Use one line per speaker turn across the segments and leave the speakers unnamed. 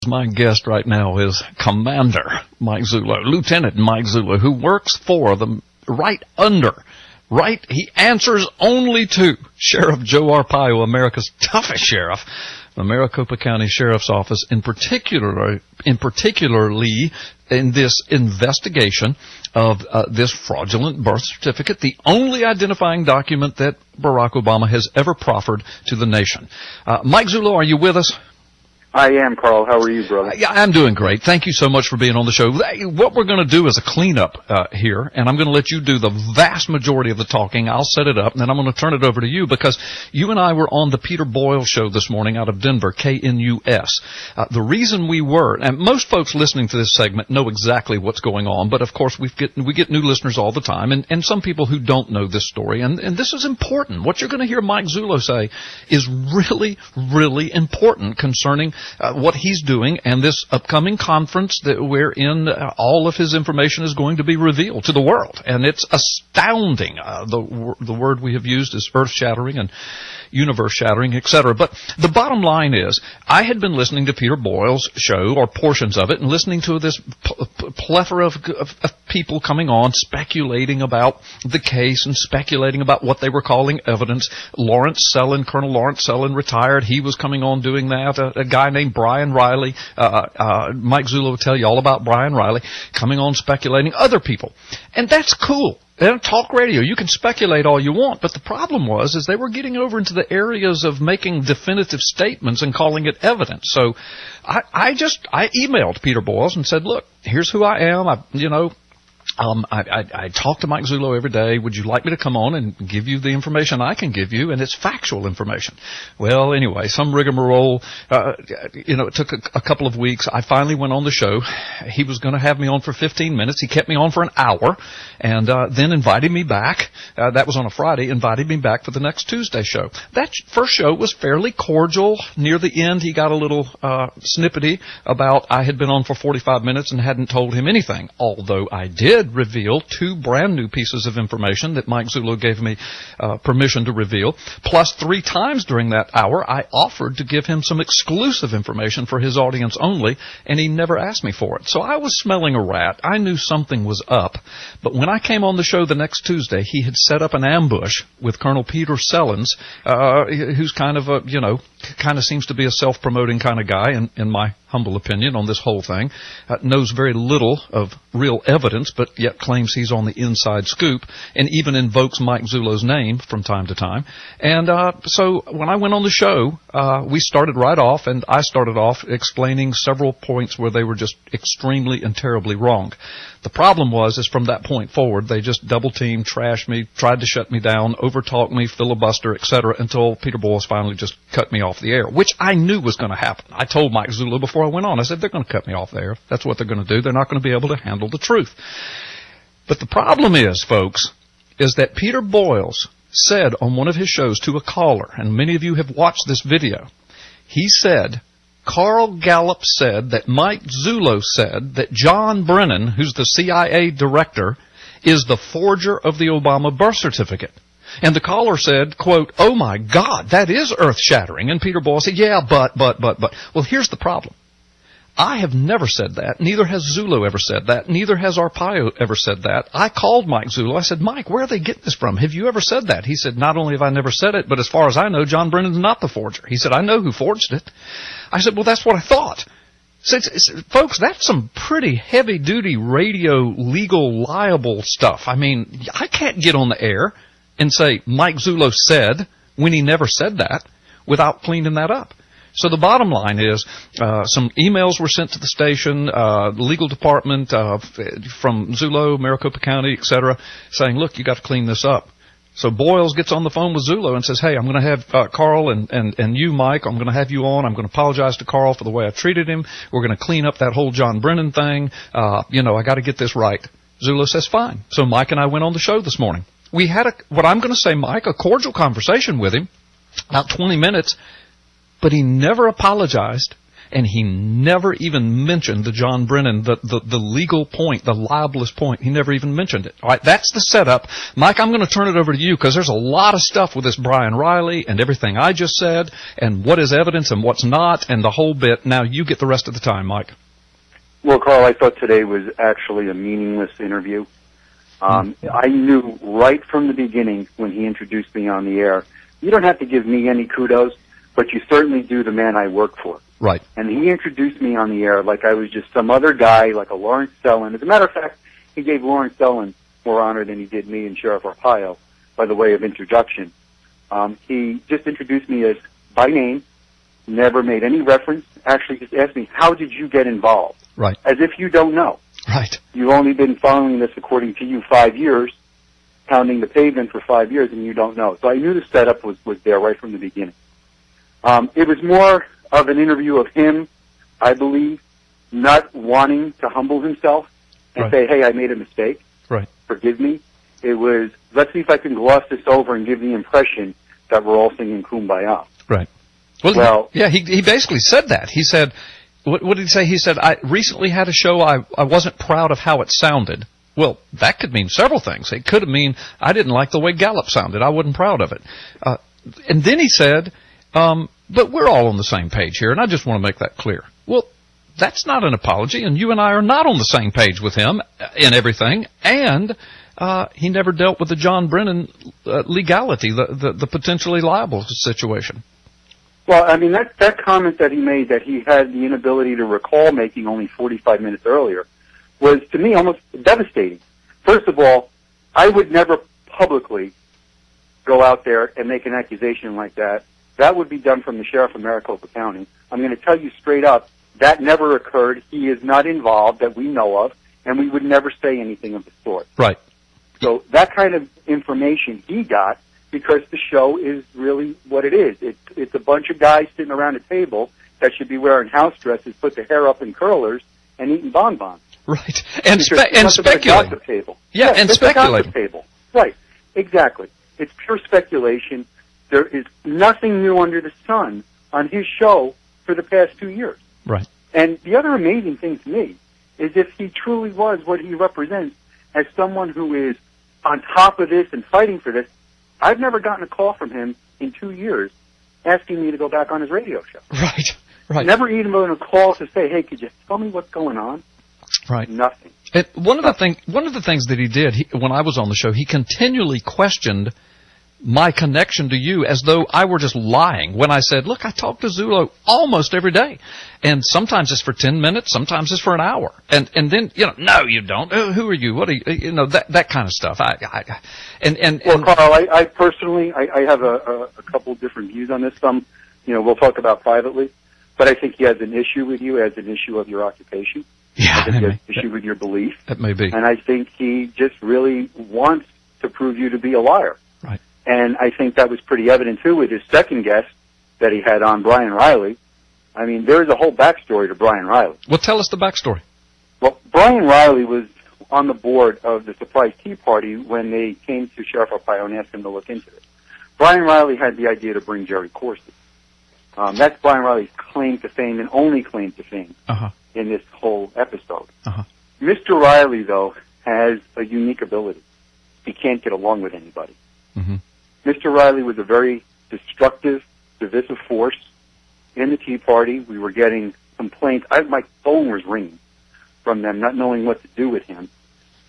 My guest right now is Commander Mike Zullo, Lieutenant Mike Zullo, who works for the he answers only to Sheriff Joe Arpaio, America's toughest sheriff, the Maricopa County Sheriff's Office, particularly in this investigation of this fraudulent birth certificate, the only identifying document that Barack Obama has ever proffered to the nation. Mike Zullo, are you with us?
I am, Carl. How are you, brother?
Yeah, I'm doing great. Thank you so much for being on the show. What we're going to do is a cleanup here, and I'm going to let you do the vast majority of the talking. I'll set it up, and then I'm going to turn it over to you, because you and I were on the Peter Boyles show this morning out of Denver, KNUS. The reason we were, and most folks listening to this segment know exactly what's going on, but of course we get new listeners all the time, and some people who don't know this story, and this is important. What you're going to hear Mike Zullo say is really, really important concerning what he's doing and this upcoming conference that wherein all of his information is going to be revealed to the world. And it's astounding. The word we have used is earth-shattering and universe-shattering, etc. But the bottom line is, I had been listening to Peter Boyles' show, or portions of it, and listening to this plethora of people coming on, speculating about the case and speculating about what they were calling evidence. Colonel Lawrence Sellin retired. He was coming on doing that. A guy named Brian Riley, Mike Zullo will tell you all about Brian Riley, coming on speculating. Other people. And that's cool. They're talk radio. You can speculate all you want, but the problem is they were getting over into the areas of making definitive statements and calling it evidence. So I emailed Peter Boyles and said, look, here's who I am. I talk to Mike Zullo every day. Would you like me to come on and give you the information I can give you? And it's factual information. Well, anyway, some rigmarole. It took a couple of weeks. I finally went on the show. He was going to have me on for 15 minutes. He kept me on for an hour, and then invited me back. That was on a Friday. Invited me back for the next Tuesday show. That first show was fairly cordial. Near the end, he got a little snippety about I had been on for 45 minutes and hadn't told him anything, although I did reveal 2 brand new pieces of information that Mike Zullo gave me permission to reveal. Plus 3 times during that hour, I offered to give him some exclusive information for his audience only, and he never asked me for it. So I was smelling a rat. I knew something was up. But when I came on the show the next Tuesday, he had set up an ambush with Colonel Peter Sellins, who's kind of seems to be a self-promoting kind of guy, in my humble opinion, on this whole thing. Knows very little of real evidence, but yet claims he's on the inside scoop, and even invokes Mike Zullo's name from time to time. And so when I went on the show, we started right off, and I started off explaining several points where they were just extremely and terribly wrong. The problem is from that point forward, they just double-teamed, trashed me, tried to shut me down, overtalk me, filibuster, etc., until Peter Boyles finally just cut me off the air, which I knew was going to happen. I told Mike Zullo before I went on, I said, they're going to cut me off the air. That's what they're going to do. They're not going to be able to handle the truth. But the problem is, folks, is that Peter Boyles said on one of his shows to a caller, and many of you have watched this video, he said, Carl Gallups said that Mike Zullo said that John Brennan, who's the CIA director, is the forger of the Obama birth certificate. And the caller said, quote, oh my God, that is earth-shattering. And Peter Boyles said, yeah, but. Well, here's the problem. I have never said that. Neither has Zullo ever said that. Neither has Arpaio ever said that. I called Mike Zullo. I said, Mike, where are they getting this from? Have you ever said that? He said, not only have I never said it, but as far as I know, John Brennan's not the forger. He said, I know who forged it. I said, well, that's what I thought. Folks, that's some pretty heavy-duty radio, legal, liable stuff. I mean, I can't get on the air and say Mike Zullo said when he never said that without cleaning that up. So the bottom line is some emails were sent to the station, the legal department from Zullo, Maricopa County, etc., saying, look, you got to clean this up. So Boyles gets on the phone with Zullo and says, hey, I'm going to have Carl and you, Mike, I'm going to have you on. I'm going to apologize to Carl for the way I treated him. We're going to clean up that whole John Brennan thing. I got to get this right. Zullo says, fine. So Mike and I went on the show this morning. We had what I'm going to say, Mike, a cordial conversation with him, about 20 minutes, but he never apologized, and he never even mentioned the John Brennan, the legal point, the libelous point. He never even mentioned it. All right, that's the setup. Mike, I'm going to turn it over to you because there's a lot of stuff with this Brian Riley and everything I just said and what is evidence and what's not and the whole bit. Now you get the rest of the time, Mike.
Well, Carl, I thought today was actually a meaningless interview. I knew right from the beginning when he introduced me on the air, you don't have to give me any kudos, but you certainly do the man I work for.
Right.
And he introduced me on the air like I was just some other guy, like a Lawrence Sellin. As a matter of fact, he gave Lawrence Sellin more honor than he did me and Sheriff Arpaio by the way of introduction. He just introduced me as by name, never made any reference, actually just asked me, how did you get involved?
Right.
As if you don't know.
Right.
You've only been following this, according to you, 5 years, pounding the pavement for 5 years, and you don't know. So I knew the setup was there right from the beginning. It was more of an interview of him, I believe, not wanting to humble himself and say, hey, I made a mistake.
Right.
Forgive me. It was, let's see if I can gloss this over and give the impression that we're all singing Kumbaya.
Right. Well, yeah, he basically said that. He said, what did he say? He said, I recently had a show, I wasn't proud of how it sounded. Well, that could mean several things. It could mean I didn't like the way Gallup sounded. I wasn't proud of it. And then he said, but we're all on the same page here, and I just want to make that clear. Well, that's not an apology, and you and I are not on the same page with him in everything, and he never dealt with the John Brennan legality, the potentially liable situation.
Well, I mean, that comment that he made, that he had the inability to recall making only 45 minutes earlier, was, to me, almost devastating. First of all, I would never publicly go out there and make an accusation like that. That would be done from the Sheriff of Maricopa County. I'm going to tell you straight up, that never occurred. He is not involved that we know of, and we would never say anything of the sort.
Right.
So that kind of information he got, because the show is really what it is. It's a bunch of guys sitting around a table that should be wearing house dresses, put their hair up in curlers, and eating bonbons.
Right. And speculating.
Table.
Yeah, and speculating.
Table. Right. Exactly. It's pure speculation. There is nothing new under the sun on his show for the past 2 years.
Right.
And the other amazing thing to me is if he truly was what he represents as someone who is on top of this and fighting for this, I've never gotten a call from him in 2 years asking me to go back on his radio show.
Right, right.
Never even gotten a call to say, hey, could you tell me what's going on?
Right.
Nothing.
And one of the things that he did when I was on the show, he continually questioned my connection to you as though I were just lying when I said, look, I talk to Zullo almost every day. And sometimes it's for 10 minutes, sometimes it's for an hour. And then, no, you don't. Who are you? What are you? That kind of stuff. Well,
Carl, I personally have a couple different views on this. Some, we'll talk about privately, but I think he has an issue with you as an issue of your occupation.
Yeah.
I think he has an issue with your belief.
That may be.
And I think he just really wants to prove you to be a liar.
Right.
And I think that was pretty evident, too, with his second guest that he had on, Brian Riley. I mean, there is a whole backstory to Brian Riley.
Well, tell us the backstory.
Well, Brian Riley was on the board of the Surprise Tea Party when they came to Sheriff Arpaio and asked him to look into it. Brian Riley had the idea to bring Jerry Corsi. That's Brian Riley's claim to fame and only claim to fame in this whole episode. Mr. Riley, though, has a unique ability. He can't get along with anybody.
Mm-hmm.
Mr. Riley was a very destructive, divisive force in the Tea Party. We were getting complaints. My phone was ringing from them, not knowing what to do with him.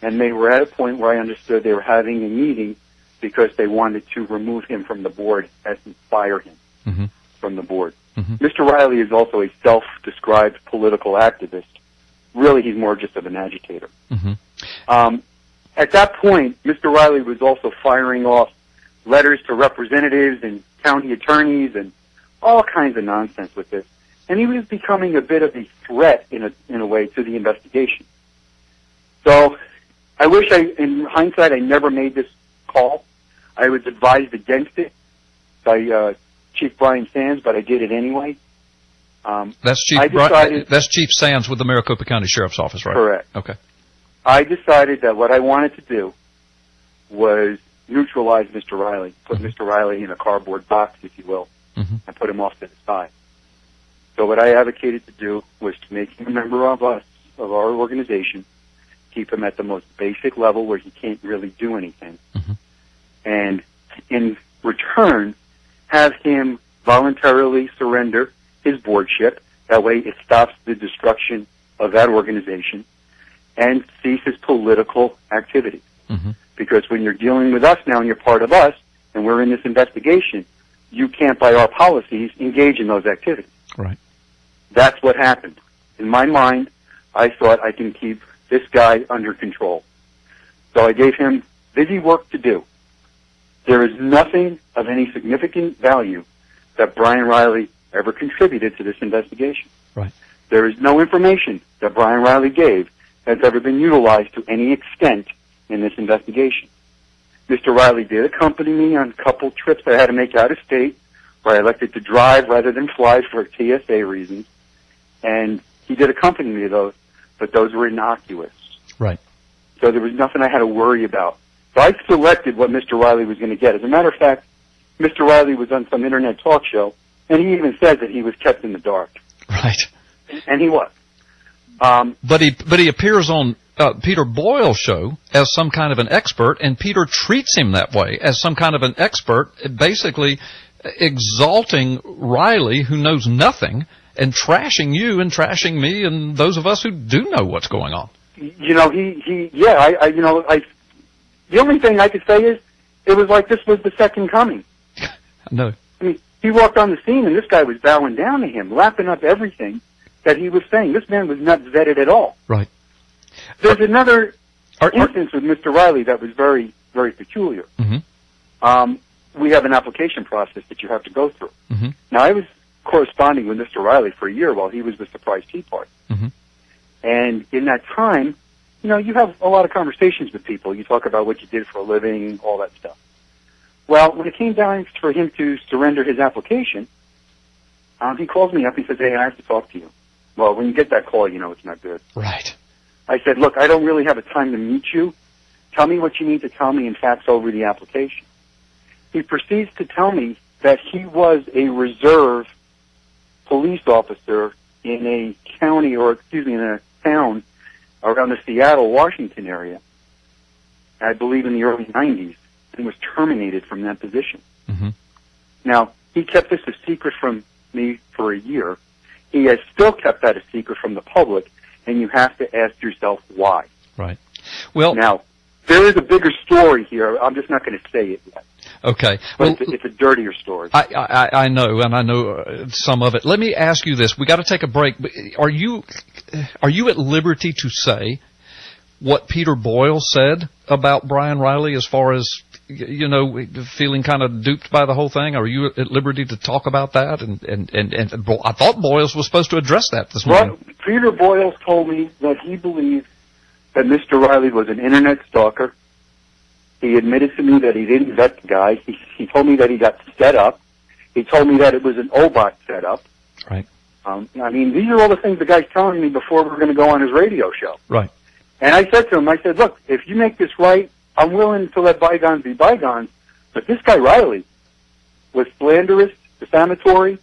And they were at a point where I understood they were having a meeting because they wanted to remove him from the board and fire him from the board. Mr. Riley is also a self-described political activist. Really, he's more just of an agitator. At that point, Mr. Riley was also firing off letters to representatives and county attorneys and all kinds of nonsense with this. And he was becoming a bit of a threat, in a way, to the investigation. So I wish in hindsight, I never made this call. I was advised against it by Chief Brian Sands, but I did it anyway.
That's Chief Sands with the Maricopa County Sheriff's Office, right?
Correct.
Okay.
I decided that what I wanted to do was neutralize Mr. Riley, put Mr. Riley in a cardboard box, if you will, and put him off to the side. So what I advocated to do was to make him a member of our organization, keep him at the most basic level where he can't really do anything, and in return, have him voluntarily surrender his boardship. That way it stops the destruction of that organization and cease his political activity. Because when you're dealing with us now and you're part of us and we're in this investigation, you can't, by our policies, engage in those activities.
Right.
That's what happened. In my mind, I thought I can keep this guy under control. So I gave him busy work to do. There is nothing of any significant value that Brian Riley ever contributed to this investigation.
Right.
There is no information that Brian Riley gave that's ever been utilized to any extent in this investigation. Mr. Riley did accompany me on a couple trips that I had to make out of state, where I elected to drive rather than fly for TSA reasons, and he did accompany me to those, but those were innocuous.
Right.
So there was nothing I had to worry about. So I selected what Mr. Riley was going to get. As a matter of fact, Mr. Riley was on some internet talk show, and he even said that he was kept in the dark.
Right.
And he was.
But he appears on Peter Boyles' show as some kind of an expert, and Peter treats him that way, as some kind of an expert, basically exalting Riley, who knows nothing, and trashing you and trashing me and those of us who do know what's going on.
You know, the only thing I could say is it was like this was the second coming.
No.
I mean, he walked on the scene and this guy was bowing down to him, lapping up everything that he was saying. This man was not vetted at all.
Right.
There's another instance with Mr. Riley that was very, very peculiar. We have an application process that you have to go through. Now, I was corresponding with Mr. Riley for a year while he was the Surprise Tea Party. And in that time, you know, you have a lot of conversations with people. You talk about what you did for a living, all that stuff. Well, when it came down for him to surrender his application, he calls me up and says, "Hey, I have to talk to you." Well, when you get that call, you know it's not good.
Right.
I said, "Look, I don't really have a time to meet you. Tell me what you need to tell me and fax over the application." He proceeds to tell me that he was a reserve police officer in a county, or excuse me, in a town around the Seattle, Washington area, I believe in the early 90s, and was terminated from that position. Now, he kept this a secret from me for a year. He has still kept that a secret from the public, and you have to ask yourself why.
Right. Well,
now, there is a bigger story here. I'm just not going to say it yet.
Okay.
But it's a dirtier story.
I know, and I know some of it. Let me ask you this. We got to take a break. Are you at liberty to say what Peter Boyles said about Brian Riley as far as, you know, feeling kind of duped by the whole thing? Are you at liberty to talk about that? And I thought Boyles was supposed to address that this morning.
Well, Peter Boyles told me that he believed that Mr. Riley was an internet stalker. He admitted to me that he didn't vet the guy. He told me that he got set up. He told me that it was an OBOT setup.
Right.
I mean, these are all the things the guy's telling me before we're going to go on his radio show.
Right.
And I said to him, I said, look, if you make this right, I'm willing to let bygones be bygones, but this guy Riley was slanderous, defamatory,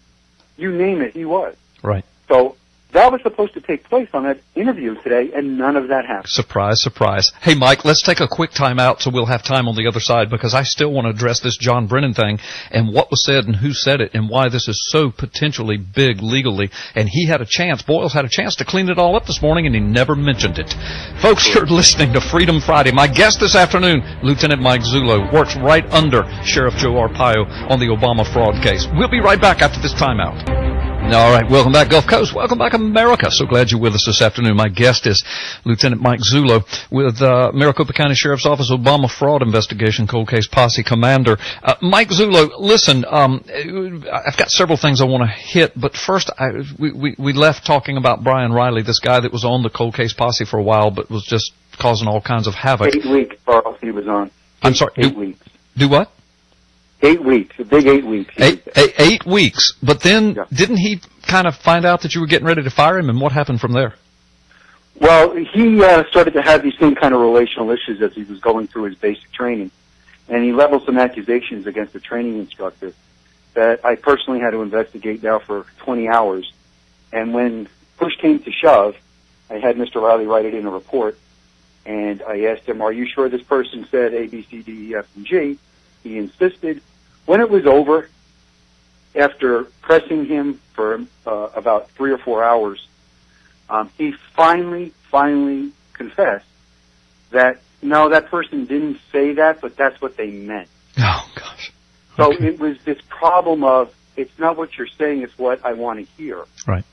you name it, he was.
Right.
So that was supposed to take place on that interview today, and none of that happened.
Surprise, surprise. Hey, Mike, let's take a quick time out so we'll have time on the other side, because I still want to address this John Brennan thing and what was said and who said it and why this is so potentially big legally. And he had a chance, Boyles had a chance to clean it all up this morning, and he never mentioned it. Folks, you're listening to Freedom Friday. My guest this afternoon, Lieutenant Mike Zullo, works right under Sheriff Joe Arpaio on the Obama fraud case. We'll be right back after this timeout. All right, welcome back, Gulf Coast. Welcome back, America. So glad you're with us this afternoon. My guest is Lieutenant Mike Zullo with Maricopa County Sheriff's Office Obama Fraud Investigation Cold Case Posse Commander. Mike Zullo, listen, I've got several things I want to hit, but first we left talking about Brian Riley, this guy that was on the Cold Case Posse for a while but was just causing all kinds of havoc.
8 weeks, Charles, he was on.
I'm sorry?
8 weeks.
Do what?
8 weeks, a big 8 weeks.
8 weeks. But then,
yeah.
Didn't he kind of find out that you were getting ready to fire him, and what happened from there?
Well, he started to have these same kind of relational issues as he was going through his basic training. And he leveled some accusations against the training instructor that I personally had to investigate now for 20 hours And when push came to shove, I had Mr. Riley write it in a report, and I asked him, are you sure this person said A, B, C, D, E, F, and G? He insisted. When it was over, after pressing him for about 3 or 4 hours, he finally confessed that, no, that person didn't say that, but that's what they meant.
Oh, gosh.
So
Okay.
it was this problem of, it's not what you're saying, it's what I want to hear.
Right.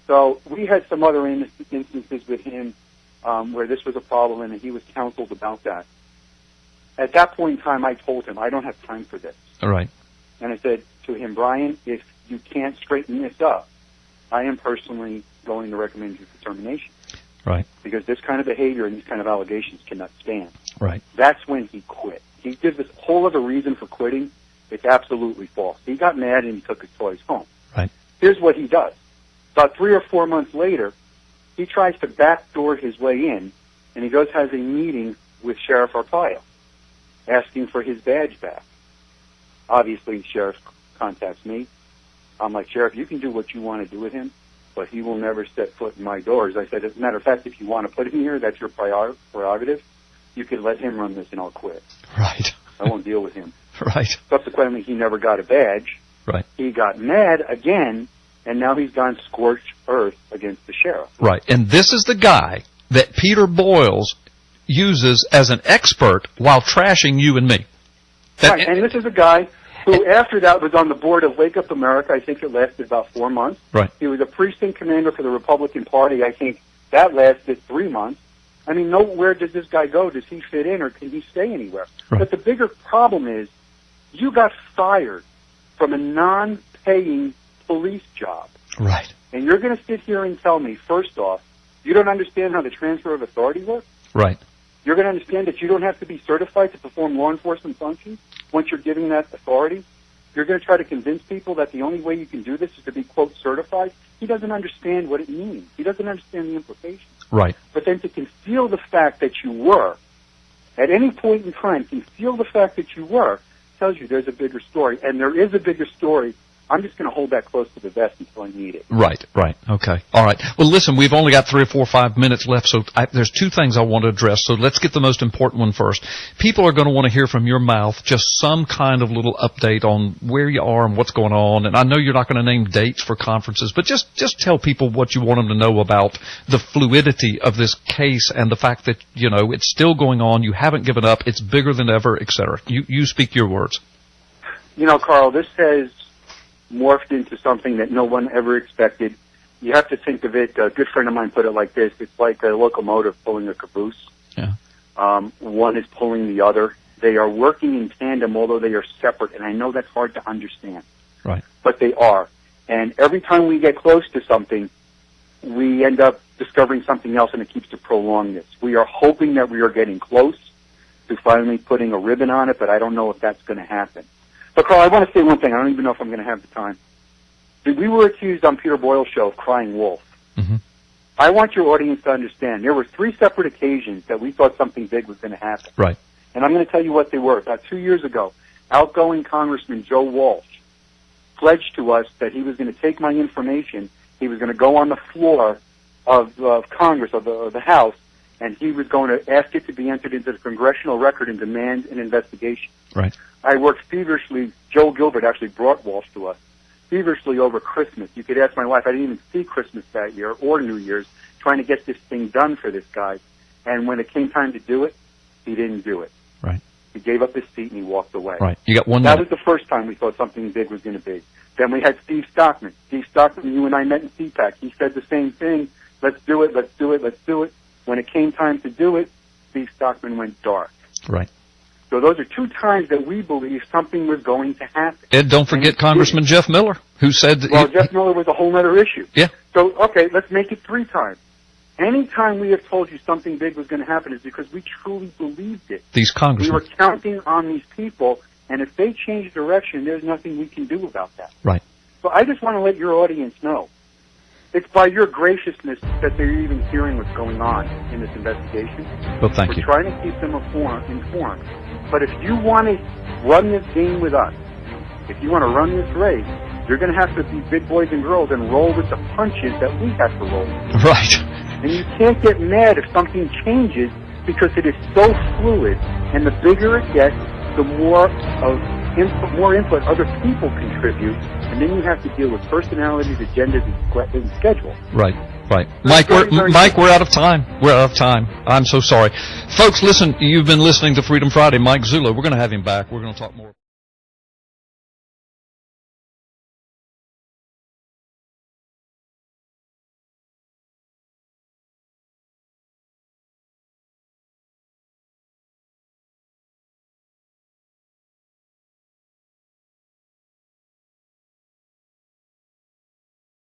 So we had some other instances with him where this was a problem, and he was counseled about that. At that point in time, I told him, I don't have time for this.
All right.
And I said to him, Brian, if you can't straighten this up, I am personally going to recommend you for termination.
Right.
Because this kind of behavior and these kind of allegations cannot stand.
Right.
That's when he quit. He gives this whole other reason for quitting. It's absolutely false. He got mad and he took his toys home.
Right.
Here's what he does. About 3 or 4 months later, he tries to backdoor his way in, and he goes has a meeting with Sheriff Arpaio, asking for his badge back. Obviously, Sheriff contacts me. I'm like, Sheriff, you can do what you want to do with him, but he will never set foot in my doors. I said, as a matter of fact, if you want to put him here, that's your prerogative. You can let him run this, and I'll quit.
Right.
I won't deal with him.
Right.
Subsequently, he never got a badge.
Right.
He got mad again, and now he's gone scorched earth against the sheriff.
Right. And this is the guy that Peter Boyles uses as an expert while trashing you and me.
Right. And this is a guy who, after that, was on the board of Wake Up America. I think it lasted about 4 months.
Right.
He was a precinct commander for the Republican Party. I think that lasted 3 months. I mean, nowhere does this guy go. Does he fit in, or can he stay anywhere?
Right.
But the bigger problem is, you got fired from a non-paying police job.
Right.
And you're going to sit here and tell me, first off, you don't understand how the transfer of authority works?
Right.
You're going to understand that you don't have to be certified to perform law enforcement functions once you're given that authority? You're going to try to convince people that the only way you can do this is to be, quote, certified? He doesn't understand what it means. He doesn't understand the implications.
Right.
But then to conceal the fact that you were, at any point in time, conceal the fact that you were, tells you there's a bigger story. And there is a bigger story. I'm just going to hold that close to the vest until I need it.
Right, right. Okay. All right. Well, listen, we've only got 3 or 4 or 5 minutes left, so there's 2 things I want to address. So let's get the most important one first. People are going to want to hear from your mouth just some kind of little update on where you are and what's going on. And I know you're not going to name dates for conferences, but just tell people what you want them to know about the fluidity of this case and the fact that, you know, it's still going on. You haven't given up. It's bigger than ever, et cetera. You speak your words.
You know, Carl, this has morphed into something that no one ever expected. You have to think of it, a good friend of mine put it like this, it's like a locomotive pulling a caboose.
Yeah.
One is pulling the other. They are working in tandem, although they are separate, and I know that's hard to understand.
Right.
But they are. And every time we get close to something, we end up discovering something else, and it keeps to prolong this. We are hoping that we are getting close to finally putting a ribbon on it, but I don't know if that's going to happen. But, Carl, I want to say one thing. I don't even know if I'm going to have the time. We were accused on Peter Boyles' show of crying wolf.
Mm-hmm.
I want your audience to understand there were 3 separate occasions that we thought something big was going to happen.
Right.
And I'm going to tell you what they were. About 2 years ago, outgoing Congressman Joe Walsh pledged to us that he was going to take my information, he was going to go on the floor of Congress, of the House, and he was going to ask it to be entered into the congressional record and demand an investigation.
Right.
I worked feverishly. Joel Gilbert actually brought Walsh to us feverishly over Christmas. You could ask my wife. I didn't even see Christmas that year or New Year's, trying to get this thing done for this guy. And when it came time to do it, he didn't do it.
Right.
He gave up his seat and he walked away.
Right. You got 1
That
minute.
was the first time we thought something big was going to be. Then we had Steve Stockman. Steve Stockman, you and I met in CPAC. He said the same thing. Let's do it. Let's do it. Let's do it. When it came time to do it, Steve Stockman went dark.
Right.
So those are 2 times that we believe something was going to happen.
Ed, don't forget Congressman Jeff Miller, who said that...
Well, Jeff Miller was a whole other issue.
Yeah.
So, okay, let's make it 3 times. Any time we have told you something big was going to happen is because we truly believed it.
These
We
congressmen.
were counting on these people, and if they change direction, there's nothing we can do about that.
Right.
So I just want to let your audience know, it's by your graciousness that they're even hearing what's going on in this investigation.
Well, thank
We're
you.
trying to keep them informed. But if you want to run this game with us, if you want to run this race, You're going to have to be big boys and girls and roll with the punches that we have to roll with.
Right.
And you can't get mad if something changes because it is so fluid, and the bigger it gets, the more input other people contribute, and then you have to deal with personalities, agendas, and schedule.
Right. Right. Mike, we're out of time. We're out of time. I'm so sorry. Folks, listen, you've been listening to Freedom Friday. Mike Zullo, we're going to have him back. We're going to talk more.